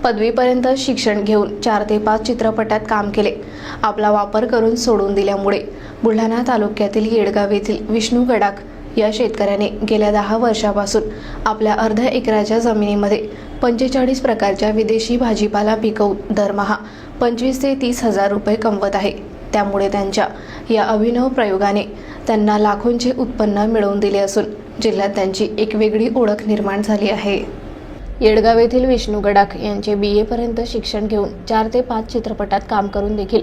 पदवीपर्यंत शिक्षण घेऊन 4 ते 5 चित्रपटात काम केले. आपला वापर करून सोडून दिल्यामुळे बुलढाणा तालुक्यातील येडगाव येथील विष्णू गडाख या शेतकऱ्याने गेल्या 10 वर्षापासून आपल्या अर्ध्या एकराच्या जमिनीमध्ये 45 प्रकारच्या विदेशी भाजीपाला पिकवून दरमहा 25 ते 30 हजार रुपये कमवत आहे. त्यामुळे त्यांच्या या अभिनव प्रयोगाने त्यांना लाखोंचे उत्पन्न मिळवून दिले असून जिल्ह्यात त्यांची एक वेगळी ओळख निर्माण झाली आहे. येडगाव येथील विष्णू गडाख यांचे BA पर्यंत शिक्षण घेऊन 4 ते 5 चित्रपटात काम करून देखील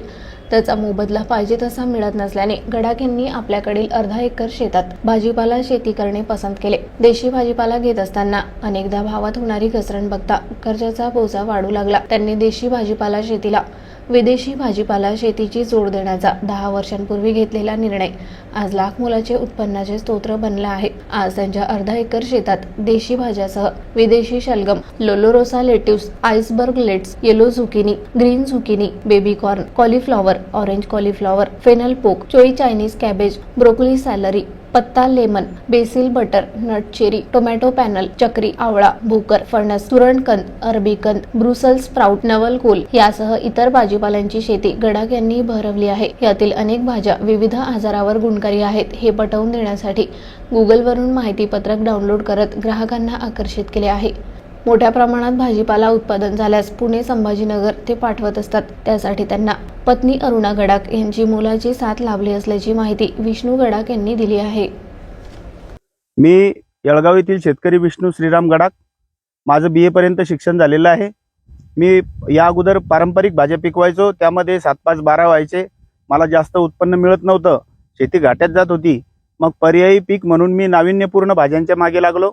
त्याचा मोबदला पाहिजे तसा मिळत नसल्याने गडाख यांनी आपल्याकडील अर्धा एकर शेतात भाजीपाला शेती करणे पसंत केले. देशी भाजीपाला घेत असताना अनेकदा भावात होणारी घसरण बघता कर्जाचा बोजा वाढू लागला. त्यांनी देशी भाजीपाला शेतीला विदेशी भाजीपाला शेतीची जोड देण्याचा 10 वर्षांपूर्वी घेतलेला निर्णय आज लाख मोलाचे उत्पन्नाचे स्तोत्र बनला आहे. आज त्यांच्या अर्धा एकर शेतात देशी भाज्यासह विदेशी शलगम, lollo rossa lettuce, iceberg lettuce, yellow zucchini, green zucchini, baby corn, cauliflower, orange cauliflower, fennel pak, choi Chinese cabbage, broccoli celery, पत्ता lemon, basil butternut cherry, tomato पॅनल, चक्री, आवळा, भोकर, फणस, सुरणकंद, अरबीकंद, ब्रुसल स्प्राउट, नवलकोल यासह इतर भाजीपाल्यांची शेती गडाख यांनी भरवली आहे. यातील अनेक भाज्या विविध आजारावर गुणकारी आहेत हे पटवून देण्यासाठी गुगलवरून माहितीपत्रक डाउनलोड करत ग्राहकांना आकर्षित केले आहे. मोठ्या प्रमाणात भाजीपाला उत्पादन झाल्यास पुणे, संभाजीनगर ते पाठवत असतात. त्यासाठी त्यांना पत्नी अरुणा गडाख यांची मोलाची साथ लाभली असल्याची माहिती विष्णू गडाख यांनी दिली आहे. मी येळगाव येथील शेतकरी विष्णू श्रीराम गडाख. माझं BA पर्यंत शिक्षण झालेलं आहे. मी या अगोदर पारंपरिक भाज्या पिकवायचो. त्यामध्ये 7-5-12 व्हायचे. मला जास्त उत्पन्न मिळत नव्हतं. शेती घाट्यात जात होती. मग पर्यायी पीक म्हणून मी नाविन्यपूर्ण भाज्यांच्या मागे लागलो.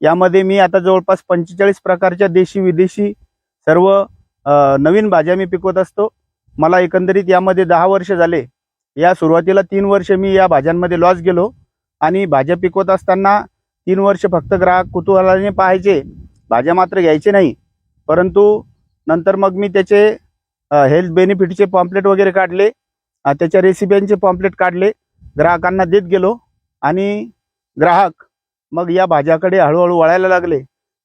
यामध्ये मी आता जवळपास 45 प्रकारच्या देशी विदेशी सर्व नवीन भाज्या मी पिकवत असतो. मला एकंदरीत यामध्ये 10 वर्ष झाले. या सुरुवातीला 3 वर्ष मी या भाज्यांमध्ये लॉस गेलो आणि भाज्या पिकवत असताना 3 वर्ष फक्त ग्राहक कुतूहलाने पाहायचे, भाज्या मात्र घ्यायचे नाही. परंतु नंतर मग मी त्याचे हेल्थ बेनिफिटचे पॉम्पलेट वगैरे काढले, त्याच्या रेसिपींचे पॉम्पलेट काढले, ग्राहकांना देत गेलो आणि ग्राहक मग या भाज्याकडे हळूहळू वळायला लागले.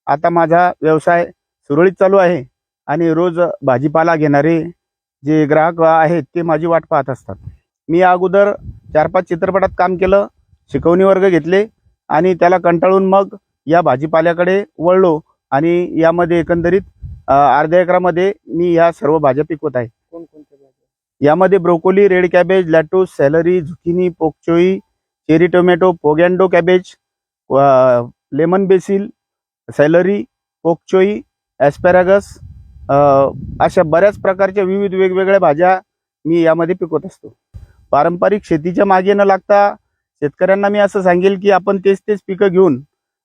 आता माझा व्यवसाय सुरळीत चालू आहे आणि रोज भाजीपाला घेणारे जे ग्राहक आहेत ते माझी वाट पाहत असतात. मी या अगोदर 4-5 चित्रपटात काम केलं, शिकवणी वर्ग घेतले आणि त्याला कंटाळून मग या भाजीपाल्याकडे वळलो आणि यामध्ये एकंदरीत अर्ध्या एकरामध्ये मी या सर्व भाज्या पिकवत आहे. कोणकोणत्या भाज्या? यामध्ये broccoli, red cabbage, lettuce, celery, zucchini, pak choi, cherry tomato, पोगॅन्डो cabbage, lemon basil, celery, pak choi, asparagus अशा बऱ्याच प्रकारच्या विविध वेगवेगळ्या भाज्या मी यामध्ये पिकवत असतो. पारंपरिक शेतीच्या मागे न लागता शेतकऱ्यांना मी असं सांगेल की आपण तेच पिकं घेऊन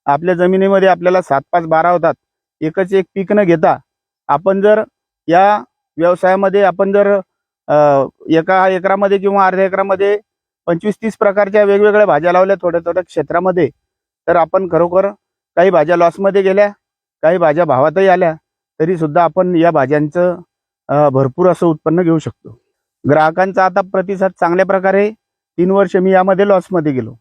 आपल्या जमिनीमध्ये आपल्याला 7-5-12 होतात. एकच एक पीक न घेता आपण जर या व्यवसायामध्ये आपण जर एका एकरामध्ये किंवा अर्ध्या एकरामध्ये 25-30 प्रकारच्या वेगवेगळ्या भाज्या लावल्या थोड्या क्षेत्रामध्ये, तर आपण खरोखर काही भाज्या लॉसमध्ये गेल्या, काही भाज्या भावातही आल्या तरी सुद्धा आपण या भाज्यांचं भरपूर असं उत्पन्न घेऊ शकतो. ग्राहकांचा आता प्रतिसाद चांगल्या प्रकारे 3 वर्ष मी यामध्ये लॉसमध्ये गेलो.